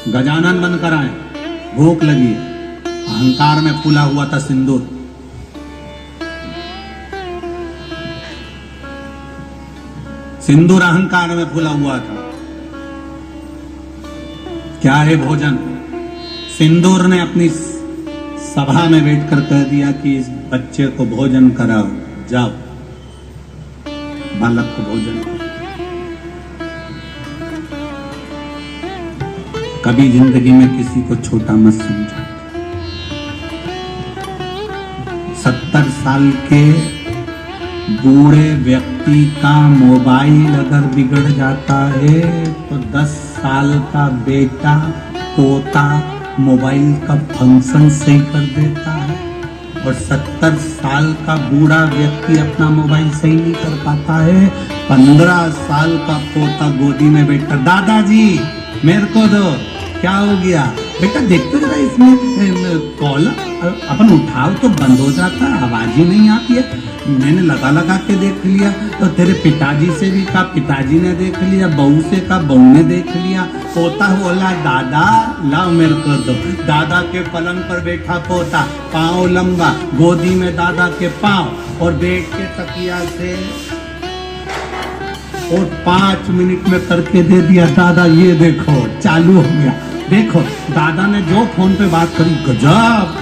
गजानन बनकर आए, भूख लगी, अहंकार में फूला हुआ था सिंदूर। सिंदूर अहंकार में फूला हुआ था। क्या है भोजन? सिंदूर ने अपनी सभा में बैठकर कह दिया कि इस बच्चे को भोजन कराओ, जाओ बालक को भोजन करो। कभी जिंदगी में किसी को छोटा मत समझो। 70 साल के बूढ़े व्यक्ति का मोबाइल अगर बिगड़ जाता है तो 10 साल का बेटा पोता मोबाइल का फंक्शन सही कर देता है, और 70 साल का बूढ़ा व्यक्ति अपना मोबाइल सही नहीं कर पाता है। 15 साल का पोता गोदी में बैठकर दादाजी मेरे को दो, क्या हो गया बेटा, देखते जरा इसमें कॉल अपन उठाओ तो बंद हो जाता है, आवाज ही नहीं आती है। मैंने लगा लगा के देख लिया, तो तेरे पिताजी से भी कहा, पिताजी ने देख लिया, बहू से कहा, बहू ने देख लिया। पोता बोला दादा लाओ मेरे को दो। दादा के पलंग पर बैठा पोता, पाँव लंबा, गोदी में दादा के पाँव, और बैठ के तकिया से और 5 मिनट में करके दे दिया, दादा ये देखो चालू हो गया। देखो दादा ने जो फोन पे बात करी, गजब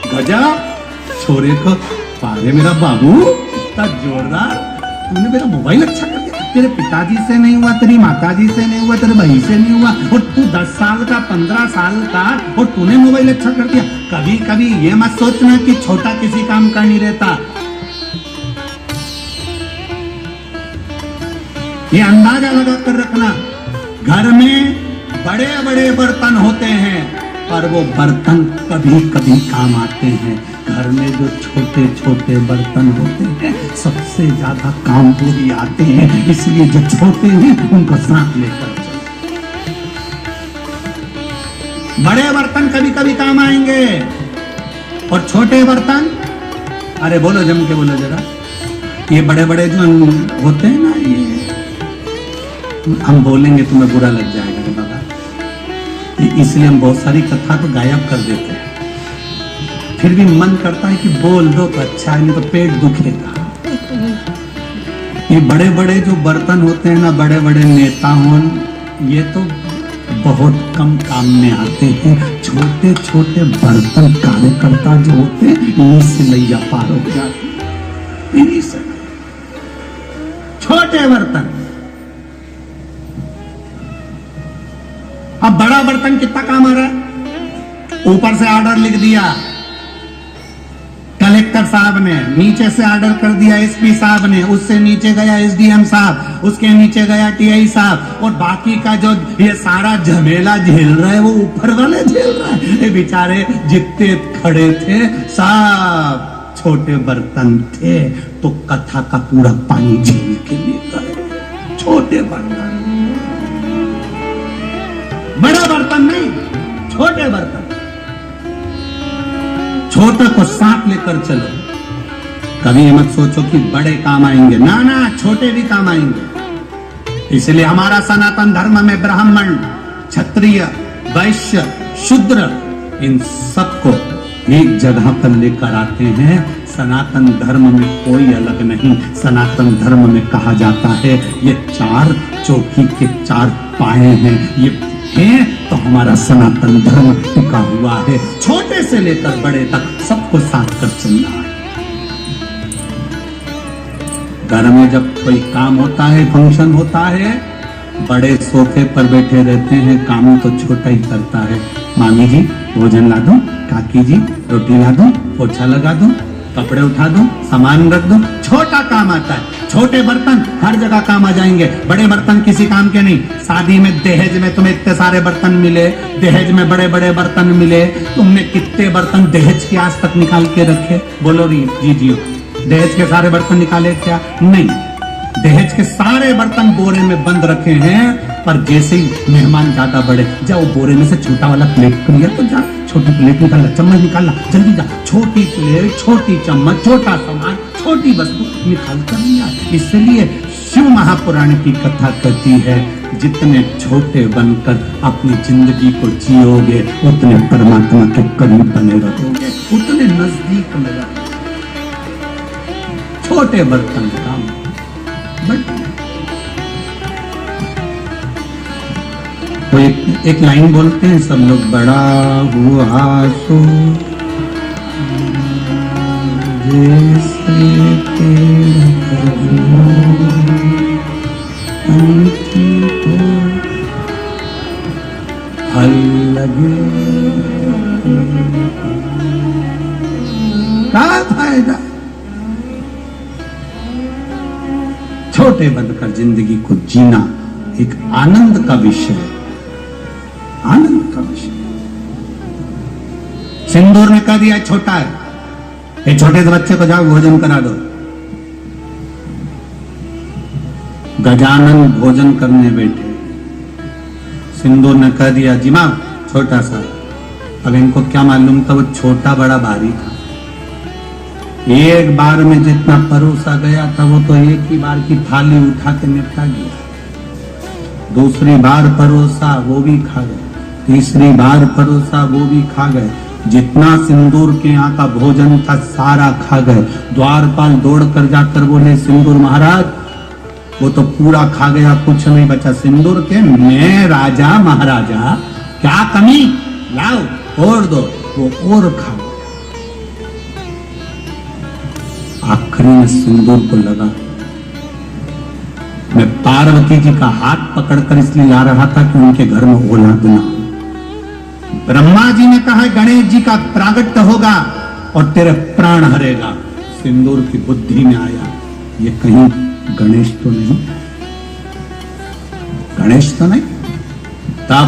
गजब, छोरे को पारे मेरा बाबू इतना जोरदार, तूने मेरा मोबाइल अच्छा कर दिया। तेरे पिताजी से नहीं हुआ, तेरी माताजी से नहीं हुआ, तेरे भाई से नहीं हुआ, और तू 10 साल का 15 साल का और तूने मोबाइल अच्छा कर दिया। कभी कभी ये मत सोचना कि छोटा किसी काम का नहीं रहता। ये अंदाजा लगा कर रखना, घर में बड़े बड़े बर्तन होते हैं पर वो बर्तन कभी कभी काम आते हैं। घर में जो छोटे छोटे बर्तन होते हैं सबसे ज्यादा काम वो भी आते हैं, इसलिए जो छोटे हैं उनको साथ लेकर चलो। बड़े बर्तन कभी कभी काम आएंगे और छोटे बर्तन, अरे बोलो जम के बोलो जरा, ये बड़े बड़े जो होते हैं ना, ये हम बोलेंगे तुम्हें बुरा लग जाएगा रे बाबा, इसलिए हम बहुत सारी कथा तो गायब कर देते हैं। फिर भी मन करता है कि बोल दो तो अच्छा है, नहीं तो पेट दुखेगा। ये बड़े बड़े जो बर्तन होते हैं ना, बड़े बड़े नेता हों, ये तो बहुत कम काम में आते हैं। छोटे छोटे बर्तन कार्यकर्ता जो होते हैं इन्हीं से नैया पार हो जाती, इन्हीं से। छोटे बर्तन, अब बड़ा बर्तन कितना काम आ रहा है? ऊपर से ऑर्डर लिख दिया कलेक्टर साहब ने, नीचे से ऑर्डर कर दिया एसपी साहब ने, उससे नीचे गया एसडीएम साहब, उसके नीचे गया टीआई साहब, और बाकी का जो ये सारा झमेला झेल रहा है वो ऊपर वाले झेल रहा है। ये बेचारे जितने खड़े थे सब छोटे बर्तन थे, तो कथा का पूरा पानी झेल के लेकर छोटे बर्तन, बड़ा बर्तन नहीं, छोटे बर्तन। छोटे को साथ लेकर चलो। कभी मत सोचो कि बड़े काम आएंगे, ना ना, छोटे भी काम आएंगे। इसलिए हमारा सनातन धर्म में ब्राह्मण, क्षत्रिय, वैश्य, शूद्र, इन सबको एक जगह पर लेकर आते हैं। सनातन धर्म में कोई अलग नहीं। सनातन धर्म में कहा जाता है ये 4 चौकी के 4 पाए हैं, ये है तो हमारा सनातन धर्म टिका हुआ है। छोटे से लेकर बड़े तक सबको साथ कर चलना है। घर में जब कोई काम होता है, फंक्शन होता है, बड़े सोफे पर बैठे रहते हैं, काम तो छोटा ही करता है। मामी जी भोजन ला दो, काकी जी रोटी ला दो, पोछा लगा दो, कपड़े उठा दो, सामान रख दो। छोटा काम आता है। छोटे बर्तन हर जगह काम आ जाएंगे, बड़े बर्तन किसी काम के नहीं। शादी में दहेज में तुम्हें इतने सारे बर्तन मिले, दहेज में बड़े बड़े बर्तन मिले, तुमने कितने बर्तन दहेज के आज तक निकाल के रखे? बोलो जी जी, दहेज के सारे बर्तन निकाले क्या? नहीं, दहेज के सारे बर्तन बोरे में बंद रखे हैं, पर जैसे ही मेहमान ज्यादा बड़े, जाओ बोरे में से छोटा वाला प्लेट लिया तो जा, छोटी प्लेट निकाला, चम्मच निकाला, जल्दी जा, छोटी प्लेट, छोटी चम्मच, छोटा सामान, छोटी वस्तु निकाल कर लिया। इसलिए शिव महापुराण की कथा कहती है, जितने छोटे बनकर अपनी जिंदगी को जियोगे उतने परमात्मा के करीब बने रहोगे, उतने नजदीक में रहोगे। छोटे बर्तन का तो एक लाइन बोलते हैं सब लोग, बड़ा हुआ सो जैसे फल लगे, क्या फायदा। छोटे बनकर जिंदगी को जीना एक आनंद का विषय है, आनंद का विषय। सिंदूर ने कह दिया छोटा है, ये छोटे से बच्चे को जाओ भोजन करा दो। गजानन भोजन करने बैठे, सिंदूर ने कह दिया जी मां छोटा सा। अब इनको क्या मालूम था वो छोटा बड़ा भारी था। एक बार में जितना परोसा गया था वो तो एक ही बार की थाली उठा के निपटा गया। दूसरी बार परोसा वो भी खा गए, तीसरी बार परोसा वो भी खा गए। जितना सिंदूर के यहाँ का भोजन था सारा खा गए। द्वारपाल दौड़ कर जाकर बोले सिंदूर महाराज वो तो पूरा खा गया, कुछ नहीं बचा। सिंदूर के मैं राजा महाराजा, क्या कमी, लाओ और दो। वो और खा गया। आखिरी में सिंदूर को लगा मैं पार्वती जी का हाथ पकड़कर इसलिए ला रहा था कि उनके घर में औलाद ना हो। ब्रह्मा जी ने कहा गणेश जी का प्रागट्य होगा और तेरे प्राण हरेगा। सिंदूर की बुद्धि में आया ये कहीं गणेश तो नहीं, गणेश तो नहीं। तब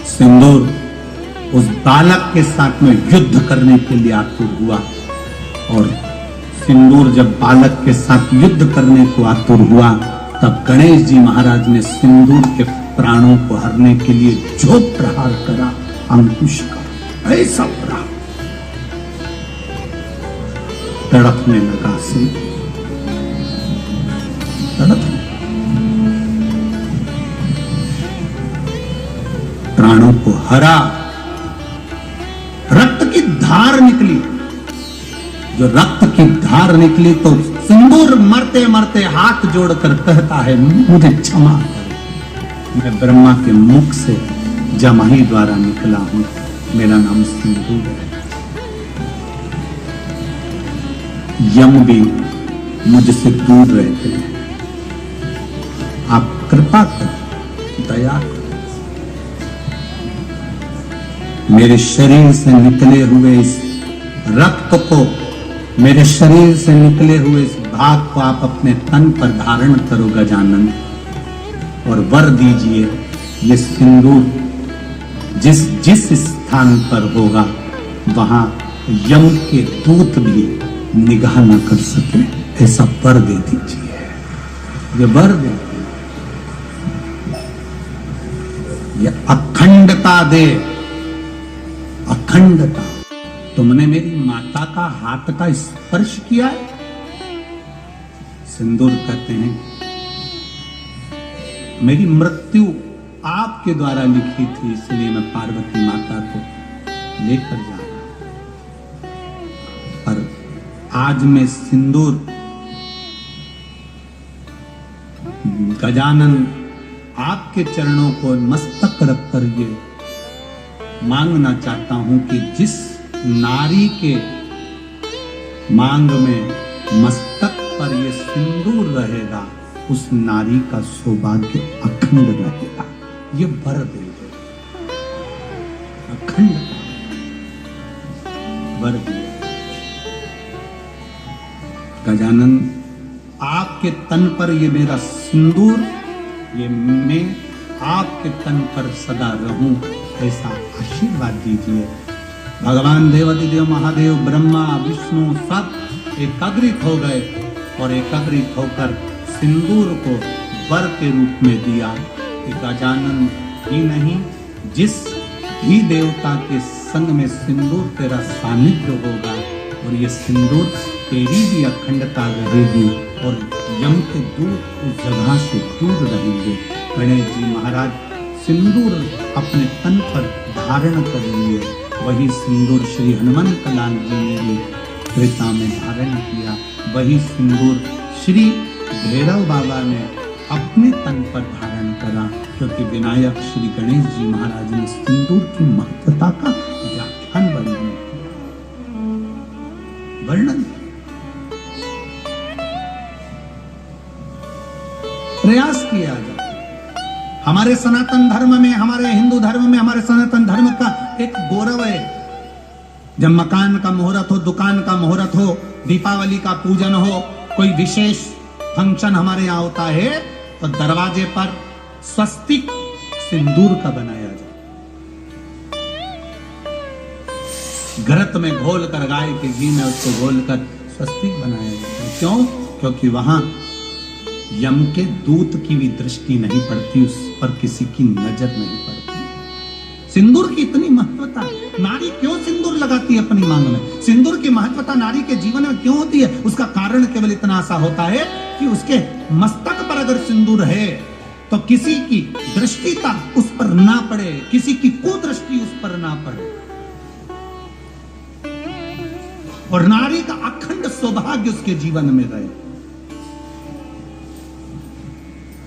सिंदूर उस बालक के साथ में युद्ध करने के लिए आतुर हुआ। और सिंदूर जब बालक के साथ युद्ध करने को आतुर हुआ तब गणेश जी महाराज ने सिंदूर के प्राणों को हरने के लिए जो प्रहार करा, अंकुश का ऐसा प्रहार, तड़पने लगा सिंदूर, प्राणों को हरा। रक्त की धार निकली। जो रक्त की धार निकली तो सिंदूर मरते मरते हाथ जोड़कर कहता है मुझे क्षमा करो, मैं ब्रह्मा के मुख से जमाई द्वारा निकला हूं, मेरा नाम सिंदूर है। यम भी मुझसे दूर रहते हैं, आप कृपा करो, दया करो। मेरे शरीर से निकले हुए इस रक्त को, मेरे शरीर से निकले हुए इस भाग को आप अपने तन पर धारण करो गजानन, और वर दीजिए ये सिंदूर जिस जिस स्थान पर होगा वहां यम के दूत भी निगाह न कर सके, ऐसा वर दे दीजिए। ये वर दे, ये अखंडता दे, अखंडता। तुमने मेरी माता का हाथ का स्पर्श किया है। सिंदूर कहते हैं मेरी मृत्यु आपके द्वारा लिखी थी, इसलिए मैं पार्वती माता को लेकर जा रहा। पर आज मैं सिंदूर गजानन आपके चरणों को मस्तक रखकर ये मांगना चाहता हूं कि जिस नारी के मांग में मस्तक पर ये सिंदूर रहेगा उस नारी का सौभाग्य अखंड रहेगा। ये वर दे दो, अखंड वर दे। गजानन आपके तन पर ये मेरा सिंदूर, ये मैं आपके तन पर सदा रहूं, ऐसा आशीर्वाद दीजिए। भगवान देवादिदेव महादेव ब्रह्मा विष्णु सब एकाग्रित हो गए और एकाग्रित होकर सिंदूर को वर के रूप में दिया कि गजानन ही नहीं, जिस भी देवता के संग में सिंदूर तेरा सानिध्य होगा और ये सिंदूर तेरी भी अखंडता रहेगी और यम के दूत उस जगह से दूर रहेंगे। गणेश जी महाराज सिंदूर अपने तन पर धारण कर लिए। वही सिंदूर श्री हनुमंत लाल जी ने भी त्रेता में धारण किया। वही सिंदूर श्री भैरव बाबा ने अपने तन पर धारण करा, क्योंकि विनायक श्री गणेश जी महाराज ने सिंदूर की महत्वता का व्याख्यान वर्णन प्रयास किया जाए। हमारे सनातन धर्म में, हमारे हिंदू धर्म में, हमारे सनातन धर्म का एक गौरव है। जब मकान का मुहूर्त हो, दुकान का मुहूर्त हो, दीपावली का पूजन हो, कोई विशेष फंक्शन हमारे यहाँ होता है, तो दरवाजे पर स्वस्तिक सिंदूर का बनाया जाए। घृत में घोलकर, गाय के घी में उसको घोलकर स्वस्तिक बनाया जाता है। क्यों? क्योंकि वहां यम के दूत की भी दृष्टि नहीं पड़ती, उस पर किसी की नजर नहीं पड़ती। सिंदूर की इतनी महत्वता। नारी क्यों सिंदूर लगाती है अपनी मांग में? सिंदूर की महत्वता नारी के जीवन में क्यों होती है? उसका कारण केवल इतना सा होता है कि उसके मस्तक पर अगर सिंदूर है तो किसी की दृष्टि का उस पर ना पड़े, किसी की कुदृष्टि उस पर ना पड़े, और नारी का अखंड सौभाग्य उसके जीवन में रहे।